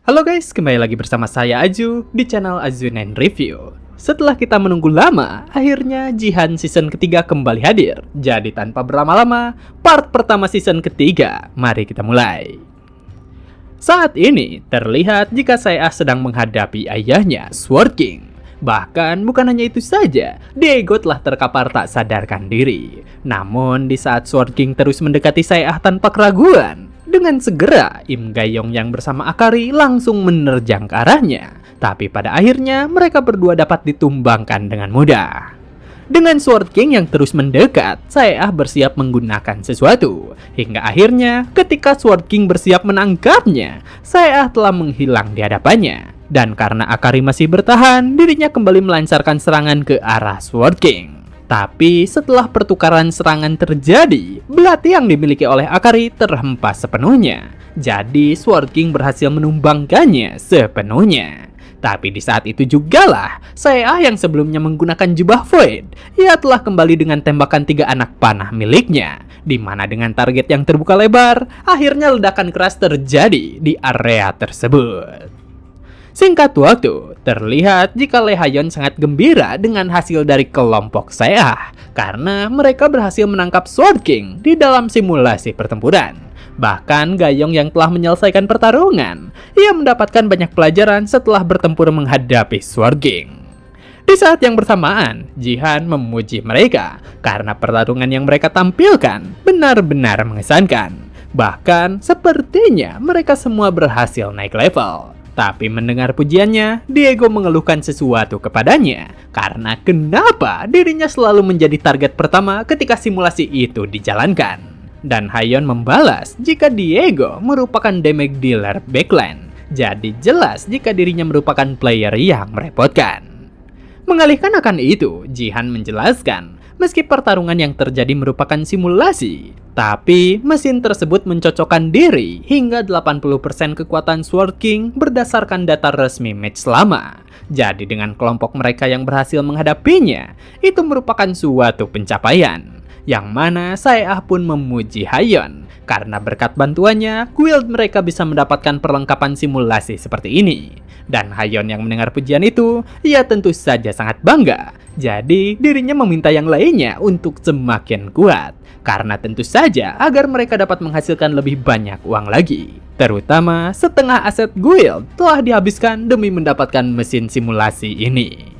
Halo guys, kembali lagi bersama saya Aju di channel Azunen Review. Setelah kita menunggu lama, akhirnya Jihan season ketiga kembali hadir. Jadi tanpa berlama-lama, part pertama season ketiga, mari kita mulai. Saat ini, terlihat jika saya sedang menghadapi ayahnya, Sword King. Bahkan bukan hanya itu saja, Diego telah terkapar tak sadarkan diri. Namun di saat Sword King terus mendekati saya tanpa keraguan, dengan segera Im Gayong yang bersama Akari langsung menerjang ke arahnya. Tapi pada akhirnya mereka berdua dapat ditumbangkan dengan mudah. Dengan Sword King yang terus mendekat, saya bersiap menggunakan sesuatu. Hingga akhirnya ketika Sword King bersiap menangkapnya, saya telah menghilang di hadapannya. Dan karena Akari masih bertahan, dirinya kembali melancarkan serangan ke arah Sword King. Tapi setelah pertukaran serangan terjadi, belati yang dimiliki oleh Akari terhempas sepenuhnya. Jadi Sword King berhasil menumbangkannya sepenuhnya. Tapi di saat itu jugalah, saya yang sebelumnya menggunakan jubah Void, ia telah kembali dengan tembakan 3 anak panah miliknya. Di mana dengan target yang terbuka lebar, akhirnya ledakan keras terjadi di area tersebut. Singkat waktu, terlihat jika Lee Ha-yeon sangat gembira dengan hasil dari kelompok saya karena mereka berhasil menangkap Sword King di dalam simulasi pertempuran. Bahkan Gayong yang telah menyelesaikan pertarungan, ia mendapatkan banyak pelajaran setelah bertempur menghadapi Sword King. Di saat yang bersamaan, Jihan memuji mereka karena pertarungan yang mereka tampilkan benar-benar mengesankan. Bahkan sepertinya mereka semua berhasil naik level. Tapi mendengar pujiannya, Diego mengeluhkan sesuatu kepadanya karena kenapa dirinya selalu menjadi target pertama ketika simulasi itu dijalankan. Dan Ha-yeon membalas jika Diego merupakan damage dealer backline. Jadi jelas jika dirinya merupakan player yang merepotkan. Mengalihkan akan itu, Jihan menjelaskan meski pertarungan yang terjadi merupakan simulasi, tapi mesin tersebut mencocokkan diri hingga 80% kekuatan Sword King berdasarkan data resmi match lama. Jadi dengan kelompok mereka yang berhasil menghadapinya, itu merupakan suatu pencapaian. Yang mana saya pun memuji Ha-yeon karena berkat bantuannya, guild mereka bisa mendapatkan perlengkapan simulasi seperti ini. Dan Ha-yeon yang mendengar pujian itu, ia tentu saja sangat bangga. Jadi dirinya meminta yang lainnya untuk semakin kuat. Karena tentu saja agar mereka dapat menghasilkan lebih banyak uang lagi. Terutama setengah aset guild telah dihabiskan demi mendapatkan mesin simulasi ini.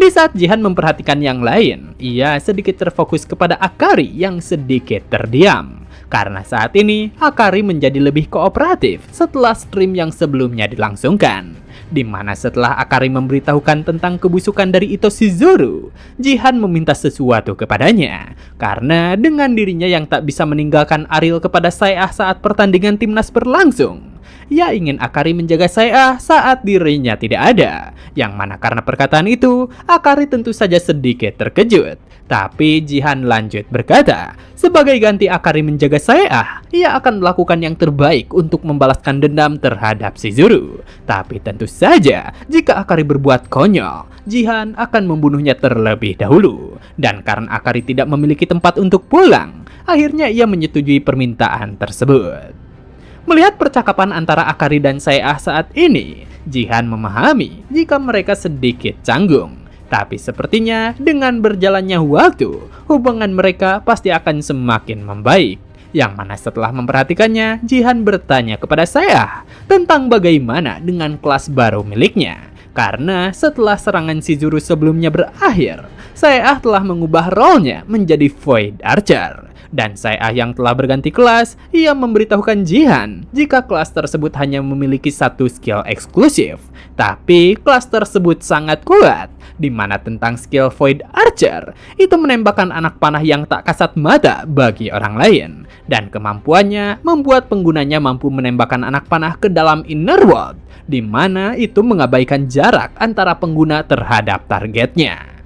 Di saat Jihan memperhatikan yang lain, ia sedikit terfokus kepada Akari yang sedikit terdiam. Karena saat ini, Akari menjadi lebih kooperatif setelah stream yang sebelumnya dilangsungkan. Di mana setelah Akari memberitahukan tentang kebusukan dari Ito Shizuru, Jihan meminta sesuatu kepadanya. Karena dengan dirinya yang tak bisa meninggalkan Ariel kepada saya saat pertandingan timnas berlangsung, ia ingin Akari menjaga saya saat dirinya tidak ada. Yang mana karena perkataan itu, Akari tentu saja sedikit terkejut. Tapi Jihan lanjut berkata, sebagai ganti Akari menjaga saya, ia akan melakukan yang terbaik untuk membalaskan dendam terhadap Shizuru. Tapi tentu saja, jika Akari berbuat konyol, Jihan akan membunuhnya terlebih dahulu. Dan karena Akari tidak memiliki tempat untuk pulang, akhirnya ia menyetujui permintaan tersebut. Melihat percakapan antara Akari dan saya saat ini, Jihan memahami jika mereka sedikit canggung. Tapi sepertinya dengan berjalannya waktu, hubungan mereka pasti akan semakin membaik. Yang mana setelah memperhatikannya, Jihan bertanya kepada saya tentang bagaimana dengan kelas baru miliknya. Karena setelah serangan Shizuru sebelumnya berakhir, saya telah mengubah role-nya menjadi Void Archer. Dan saya yang telah berganti kelas, ia memberitahukan Jihan jika kelas tersebut hanya memiliki satu skill eksklusif. Tapi kelas tersebut sangat kuat, di mana tentang skill Void Archer, itu menembakkan anak panah yang tak kasat mata bagi orang lain. Dan kemampuannya membuat penggunanya mampu menembakkan anak panah ke dalam inner world, di mana itu mengabaikan jarak antara pengguna terhadap targetnya.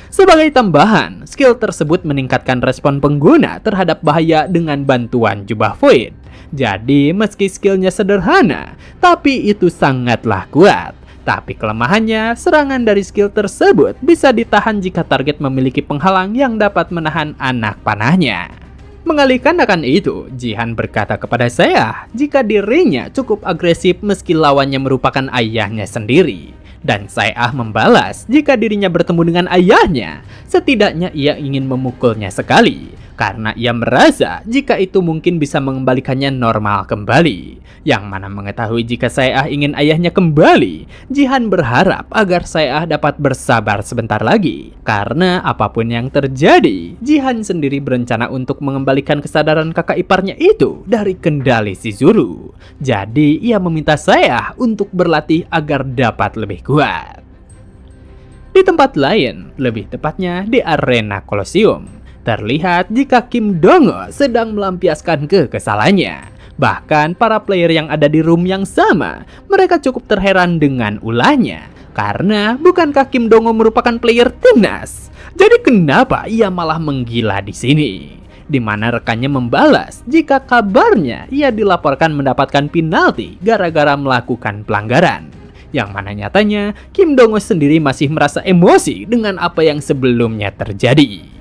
Sebagai tambahan, skill tersebut meningkatkan respon pengguna terhadap bahaya dengan bantuan jubah Void. Jadi meski skillnya sederhana, tapi itu sangatlah kuat. Tapi kelemahannya, serangan dari skill tersebut bisa ditahan jika target memiliki penghalang yang dapat menahan anak panahnya. Mengalihkan akan itu, Jihan berkata kepada saya jika dirinya cukup agresif meski lawannya merupakan ayahnya sendiri. Dan saya membalas jika dirinya bertemu dengan ayahnya, setidaknya ia ingin memukulnya sekali. Karena ia merasa jika itu mungkin bisa mengembalikannya normal kembali. Yang mana mengetahui jika saya ingin ayahnya kembali, Jihan berharap agar saya dapat bersabar sebentar lagi. Karena apapun yang terjadi, Jihan sendiri berencana untuk mengembalikan kesadaran kakak iparnya itu dari kendali Shizuru. Jadi ia meminta saya untuk berlatih agar dapat lebih kuat. Di tempat lain, lebih tepatnya di arena Kolosium, terlihat jika Kim Dong-ho sedang melampiaskan kekesalannya. Bahkan para player yang ada di room yang sama, mereka cukup terheran dengan ulahnya. Karena bukankah Kim Dong-ho merupakan player timnas? Jadi kenapa ia malah menggila di sini? Di mana rekannya membalas jika kabarnya ia dilaporkan mendapatkan penalti gara-gara melakukan pelanggaran. Yang mana nyatanya Kim Dong-ho sendiri masih merasa emosi dengan apa yang sebelumnya terjadi.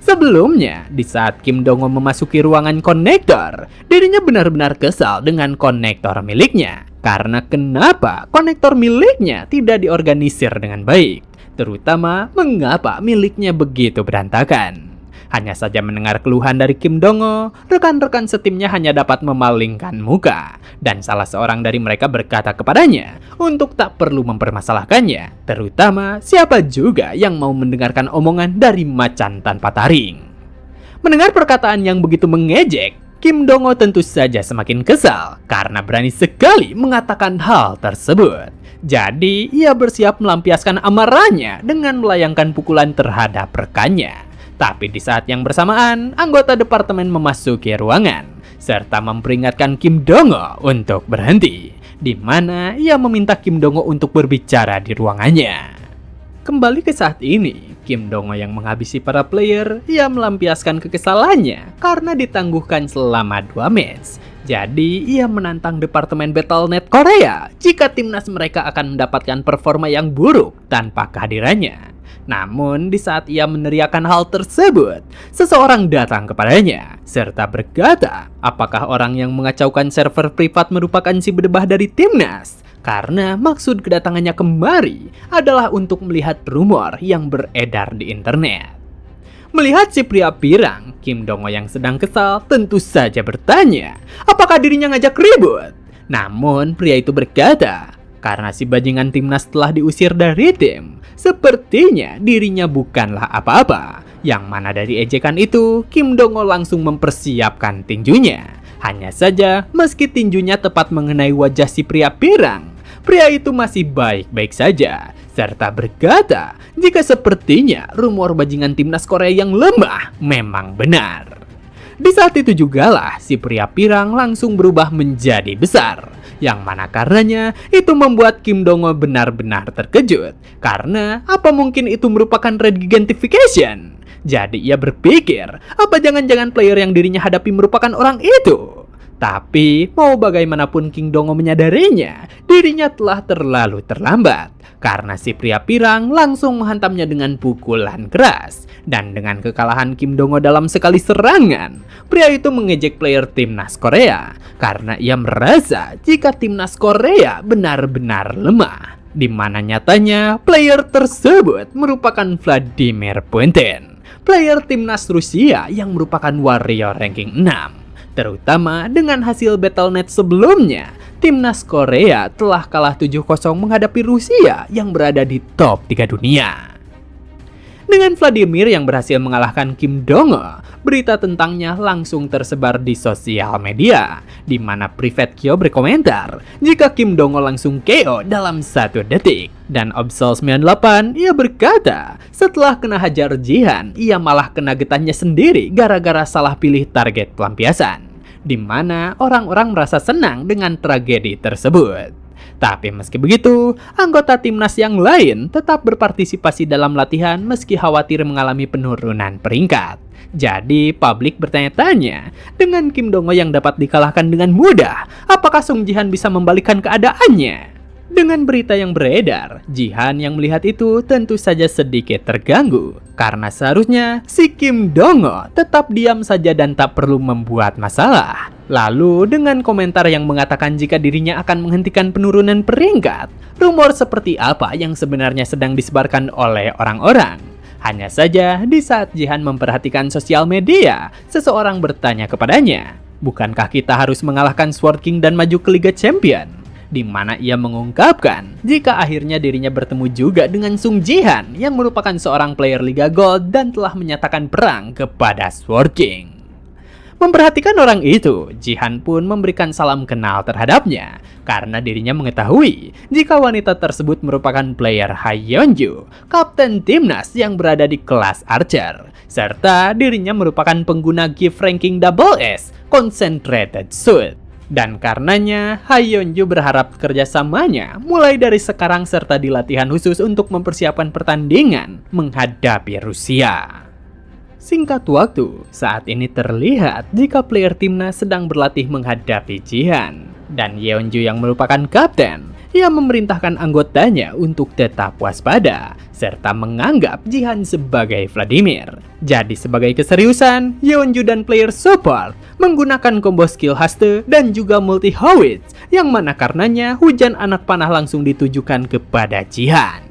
Sebelumnya, di saat Kim Dong-ho memasuki ruangan konektor, dirinya benar-benar kesal dengan konektor miliknya. Karena kenapa konektor miliknya tidak diorganisir dengan baik, terutama mengapa miliknya begitu berantakan. Hanya saja mendengar keluhan dari Kim Dong-ho, rekan-rekan setimnya hanya dapat memalingkan muka. Dan salah seorang dari mereka berkata kepadanya untuk tak perlu mempermasalahkannya, terutama siapa juga yang mau mendengarkan omongan dari macan tanpa taring. Mendengar perkataan yang begitu mengejek, Kim Dong-ho tentu saja semakin kesal karena berani sekali mengatakan hal tersebut. Jadi ia bersiap melampiaskan amarahnya dengan melayangkan pukulan terhadap rekannya. Tapi di saat yang bersamaan, anggota departemen memasuki ruangan serta memperingatkan Kim Dong-ho untuk berhenti, di mana ia meminta Kim Dong-ho untuk berbicara di ruangannya. Kembali ke saat ini, Kim Dong-ho yang menghabisi para player, ia melampiaskan kekesalannya karena ditangguhkan selama 2 match. Jadi, ia menantang Departemen Battle.net Korea jika timnas mereka akan mendapatkan performa yang buruk tanpa kehadirannya. Namun, di saat ia meneriakan hal tersebut, seseorang datang kepadanya serta berkata, apakah orang yang mengacaukan server privat merupakan si berdebah dari timnas? Karena maksud kedatangannya kemari adalah untuk melihat rumor yang beredar di internet. Melihat si pria pirang, Kim Dong-ho yang sedang kesal tentu saja bertanya, apakah dirinya ngajak ribut? Namun, pria itu berkata, karena si bajingan timnas telah diusir dari tim, sepertinya dirinya bukanlah apa-apa. Yang mana dari ejekan itu, Kim Dong-ho langsung mempersiapkan tinjunya. Hanya saja, meski tinjunya tepat mengenai wajah si pria pirang, pria itu masih baik-baik saja. Serta berkata, jika sepertinya rumor bajingan timnas Korea yang lemah memang benar. Di saat itu jugalah si pria pirang langsung berubah menjadi besar. Yang mana karenanya itu membuat Kim Dong-ho benar-benar terkejut. Karena apa mungkin itu merupakan red gigentification? Jadi ia berpikir, apa jangan-jangan player yang dirinya hadapi merupakan orang itu? Tapi mau bagaimanapun Kim Dong-ho menyadarinya, dirinya telah terlalu terlambat. Karena si pria pirang langsung menghantamnya dengan pukulan keras. Dan dengan kekalahan Kim Dong-ho dalam sekali serangan, pria itu mengejek player timnas Korea. Karena ia merasa jika timnas Korea benar-benar lemah. Di mana nyatanya player tersebut merupakan Vladimir Putin, player timnas Rusia yang merupakan warrior ranking 6. Terutama dengan hasil Battle.net sebelumnya, timnas Korea telah kalah 7-0 menghadapi Rusia yang berada di top 3 dunia. Dengan Vladimir yang berhasil mengalahkan Kim Dong-ho, berita tentangnya langsung tersebar di sosial media, di mana Private Kyo berkomentar jika Kim Dong-ho langsung KO dalam 1 detik. Dan Obsel98 ia berkata, setelah kena hajar Jihan, ia malah kena getahnya sendiri gara-gara salah pilih target pelampiasan. Di mana orang-orang merasa senang dengan tragedi tersebut. Tapi meski begitu, anggota timnas yang lain tetap berpartisipasi dalam latihan meski khawatir mengalami penurunan peringkat. Jadi, publik bertanya-tanya, dengan Kim Dong-ho yang dapat dikalahkan dengan mudah, apakah Sung Jihan bisa membalikkan keadaannya? Dengan berita yang beredar, Jihan yang melihat itu tentu saja sedikit terganggu. Karena seharusnya si Kim Dong-ho tetap diam saja dan tak perlu membuat masalah. Lalu dengan komentar yang mengatakan jika dirinya akan menghentikan penurunan peringkat, rumor seperti apa yang sebenarnya sedang disebarkan oleh orang-orang? Hanya saja di saat Jihan memperhatikan sosial media, seseorang bertanya kepadanya, "Bukankah kita harus mengalahkan Sword King dan maju ke Liga Champion?" Di mana ia mengungkapkan jika akhirnya dirinya bertemu juga dengan Sung Jihan yang merupakan seorang player Liga Gold dan telah menyatakan perang kepada Sword King. Memperhatikan orang itu, Jihan pun memberikan salam kenal terhadapnya karena dirinya mengetahui jika wanita tersebut merupakan player Hyeonju, kapten timnas yang berada di kelas Archer, serta dirinya merupakan pengguna gift ranking Double S Concentrated Suit. Dan karenanya, Hyeonju berharap kerjasamanya mulai dari sekarang serta di latihan khusus untuk mempersiapkan pertandingan menghadapi Rusia. Singkat waktu, saat ini terlihat jika player timnas sedang berlatih menghadapi Jihan. Dan Yeonju yang merupakan kapten, ia memerintahkan anggotanya untuk tetap waspada, serta menganggap Jihan sebagai Vladimir. Jadi sebagai keseriusan, Yeonju dan player support menggunakan combo skill haste dan juga multi howitz, yang mana karenanya hujan anak panah langsung ditujukan kepada Jihan.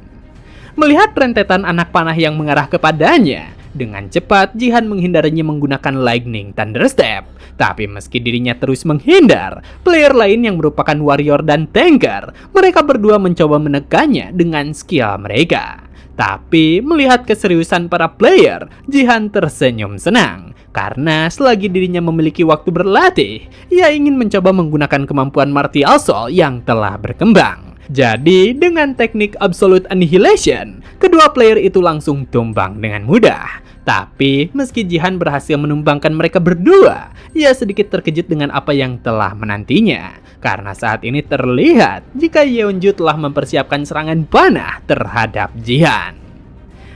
Melihat rentetan anak panah yang mengarah kepadanya, dengan cepat Jihan menghindarinya menggunakan Lightning Thunder Step. Tapi meski dirinya terus menghindar, player lain yang merupakan warrior dan tanker, mereka berdua mencoba menekannya dengan skill mereka. Tapi melihat keseriusan para player, Jihan tersenyum senang. Karena selagi dirinya memiliki waktu berlatih, ia ingin mencoba menggunakan kemampuan Martial Soul yang telah berkembang. Jadi dengan teknik Absolute Annihilation, kedua player itu langsung tumbang dengan mudah. Tapi meski Jihan berhasil menumbangkan mereka berdua, ia sedikit terkejut dengan apa yang telah menantinya. Karena saat ini terlihat jika Yeonju telah mempersiapkan serangan panah terhadap Jihan.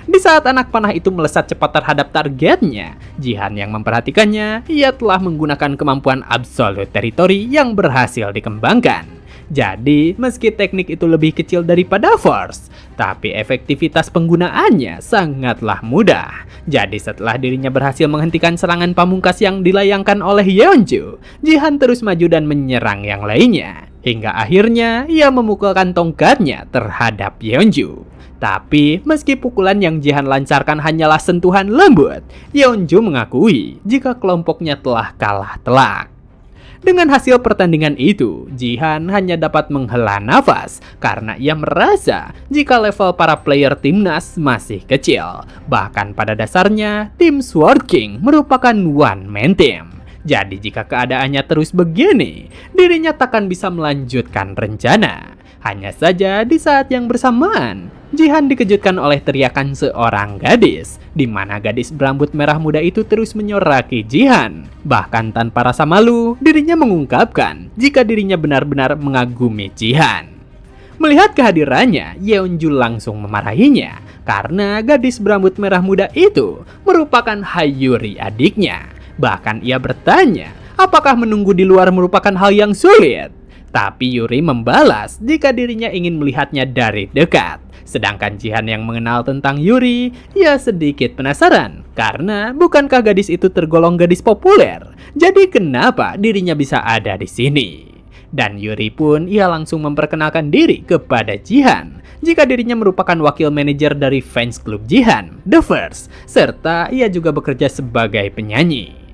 Di saat anak panah itu melesat cepat terhadap targetnya, Jihan yang memperhatikannya, ia telah menggunakan kemampuan Absolute Territory yang berhasil dikembangkan. Jadi, meski teknik itu lebih kecil daripada Force, tapi efektivitas penggunaannya sangatlah mudah. Jadi setelah dirinya berhasil menghentikan serangan pamungkas yang dilayangkan oleh Yeonju, Jihan terus maju dan menyerang yang lainnya. Hingga akhirnya ia memukulkan tongkatnya terhadap Yeonju. Tapi meski pukulan yang Jihan lancarkan hanyalah sentuhan lembut, Yeonju mengakui jika kelompoknya telah kalah telak. Dengan hasil pertandingan itu, Jihan hanya dapat menghela nafas karena ia merasa jika level para player timnas masih kecil. Bahkan pada dasarnya, tim Sword King merupakan one man team. Jadi jika keadaannya terus begini, dirinya takkan bisa melanjutkan rencana. Hanya saja di saat yang bersamaan, Jihan dikejutkan oleh teriakan seorang gadis, di mana gadis berambut merah muda itu terus menyoraki Jihan. Bahkan tanpa rasa malu, dirinya mengungkapkan jika dirinya benar-benar mengagumi Jihan. Melihat kehadirannya, Yeonju langsung memarahinya, karena gadis berambut merah muda itu merupakan Hayuri adiknya. Bahkan ia bertanya, apakah menunggu di luar merupakan hal yang sulit? Tapi Yuri membalas jika dirinya ingin melihatnya dari dekat. Sedangkan Jihan yang mengenal tentang Yuri, ia sedikit penasaran. Karena bukankah gadis itu tergolong gadis populer? Jadi kenapa dirinya bisa ada di sini? Dan Yuri pun ia langsung memperkenalkan diri kepada Jihan. Jika dirinya merupakan wakil manajer dari fans klub Jihan, The First. Serta ia juga bekerja sebagai penyanyi.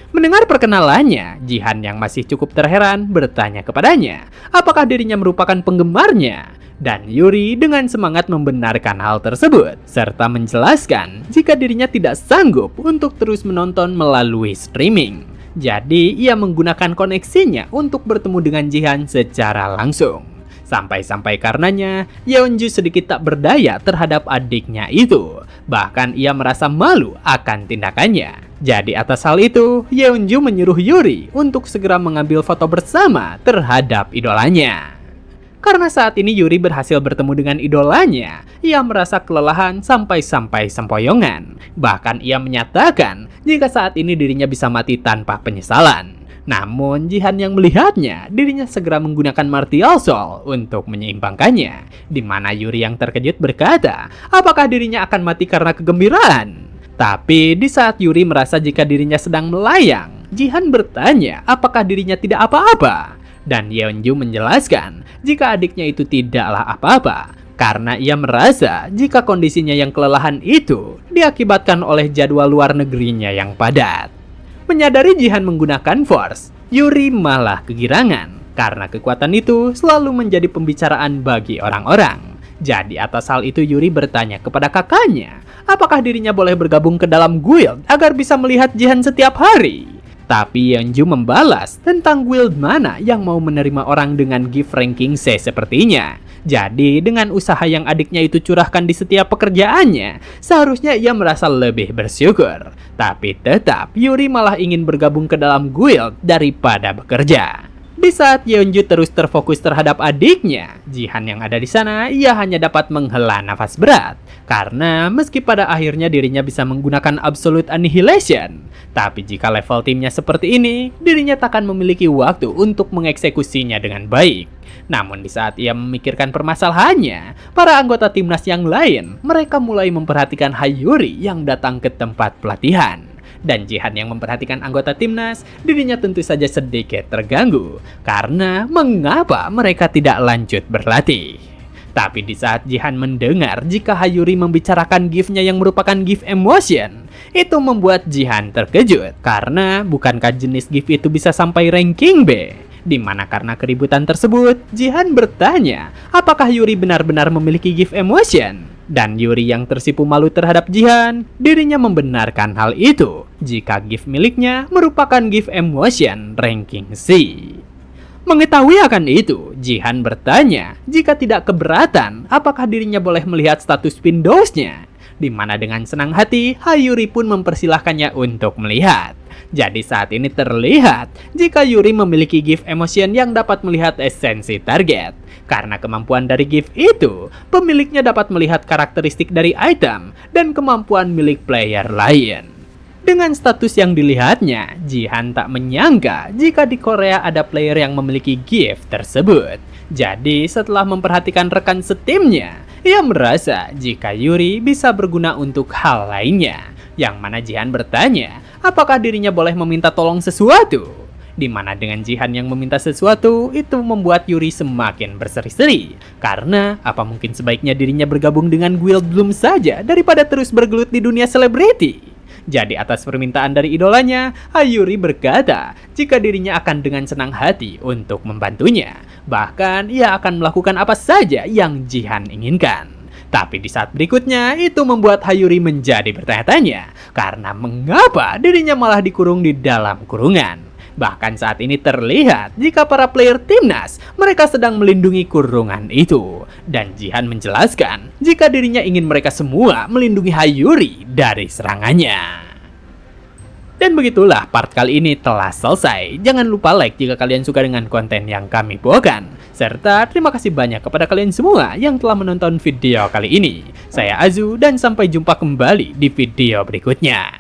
Mendengar perkenalannya, Jihan yang masih cukup terheran bertanya kepadanya apakah dirinya merupakan penggemarnya. Dan Yuri dengan semangat membenarkan hal tersebut, serta menjelaskan jika dirinya tidak sanggup untuk terus menonton melalui streaming. Jadi ia menggunakan koneksinya untuk bertemu dengan Jihan secara langsung. Sampai-sampai karenanya, Yeonju sedikit tak berdaya terhadap adiknya itu. Bahkan ia merasa malu akan tindakannya. Jadi atas hal itu, Yeonju menyuruh Yuri untuk segera mengambil foto bersama terhadap idolanya. Karena saat ini Yuri berhasil bertemu dengan idolanya, ia merasa kelelahan sampai-sampai sempoyongan. Bahkan ia menyatakan jika saat ini dirinya bisa mati tanpa penyesalan. Namun Jihan yang melihatnya, dirinya segera menggunakan Martial Soul untuk menyeimbangkannya, di mana Yuri yang terkejut berkata, apakah dirinya akan mati karena kegembiraan? Tapi di saat Yuri merasa jika dirinya sedang melayang, Jihan bertanya apakah dirinya tidak apa-apa. Dan Yeonju menjelaskan jika adiknya itu tidaklah apa-apa, karena ia merasa jika kondisinya yang kelelahan itu diakibatkan oleh jadwal luar negerinya yang padat. Menyadari Jihan menggunakan Force, Yuri malah kegirangan karena kekuatan itu selalu menjadi pembicaraan bagi orang-orang. Jadi atas hal itu Yuri bertanya kepada kakaknya, apakah dirinya boleh bergabung ke dalam guild agar bisa melihat Jihan setiap hari? Tapi Yeonju membalas tentang guild mana yang mau menerima orang dengan gift ranking C sepertinya. Jadi dengan usaha yang adiknya itu curahkan di setiap pekerjaannya, seharusnya ia merasa lebih bersyukur. Tapi tetap Yuri malah ingin bergabung ke dalam guild daripada bekerja. Di saat Yeonju terus terfokus terhadap adiknya, Jihan yang ada di sana ia hanya dapat menghela nafas berat. Karena meski pada akhirnya dirinya bisa menggunakan Absolute Annihilation, tapi jika level timnya seperti ini, dirinya takkan memiliki waktu untuk mengeksekusinya dengan baik. Namun di saat ia memikirkan permasalahannya, para anggota timnas yang lain, mereka mulai memperhatikan Hayuri yang datang ke tempat pelatihan. Dan Jihan yang memperhatikan anggota timnas, dirinya tentu saja sedikit terganggu karena mengapa mereka tidak lanjut berlatih. Tapi di saat Jihan mendengar jika Hayuri membicarakan gift-nya yang merupakan gift emotion, itu membuat Jihan terkejut karena bukankah jenis gift itu bisa sampai ranking B? Dimana karena keributan tersebut, Jihan bertanya apakah Yuri benar-benar memiliki gift emotion. Dan Yuri yang tersipu malu terhadap Jihan, dirinya membenarkan hal itu jika gift miliknya merupakan gift emotion ranking C. Mengetahui akan itu, Jihan bertanya jika tidak keberatan apakah dirinya boleh melihat status Windowsnya. Di mana dengan senang hati, Hayuri pun mempersilahkannya untuk melihat. Jadi saat ini terlihat jika Yuri memiliki gift emotion yang dapat melihat esensi target. Karena kemampuan dari gift itu, pemiliknya dapat melihat karakteristik dari item dan kemampuan milik player lain. Dengan status yang dilihatnya, Jihan tak menyangka jika di Korea ada player yang memiliki gift tersebut. Jadi setelah memperhatikan rekan setimnya, ia merasa jika Yuri bisa berguna untuk hal lainnya. Yang mana Jihan bertanya, apakah dirinya boleh meminta tolong sesuatu? Di mana dengan Jihan yang meminta sesuatu, itu membuat Yuri semakin berseri-seri. Karena apa mungkin sebaiknya dirinya bergabung dengan guild Bloom saja daripada terus bergelut di dunia selebriti? Jadi atas permintaan dari idolanya, Hayuri berkata jika dirinya akan dengan senang hati untuk membantunya. Bahkan ia akan melakukan apa saja yang Jihan inginkan. Tapi di saat berikutnya, itu membuat Hayuri menjadi bertanya-tanya karena mengapa dirinya malah dikurung di dalam kurungan. Bahkan saat ini terlihat jika para player timnas mereka sedang melindungi kurungan itu. Dan Jihan menjelaskan jika dirinya ingin mereka semua melindungi Hayuri dari serangannya. Dan begitulah part kali ini telah selesai. Jangan lupa like jika kalian suka dengan konten yang kami bawakan. Serta terima kasih banyak kepada kalian semua yang telah menonton video kali ini. Saya Azu dan sampai jumpa kembali di video berikutnya.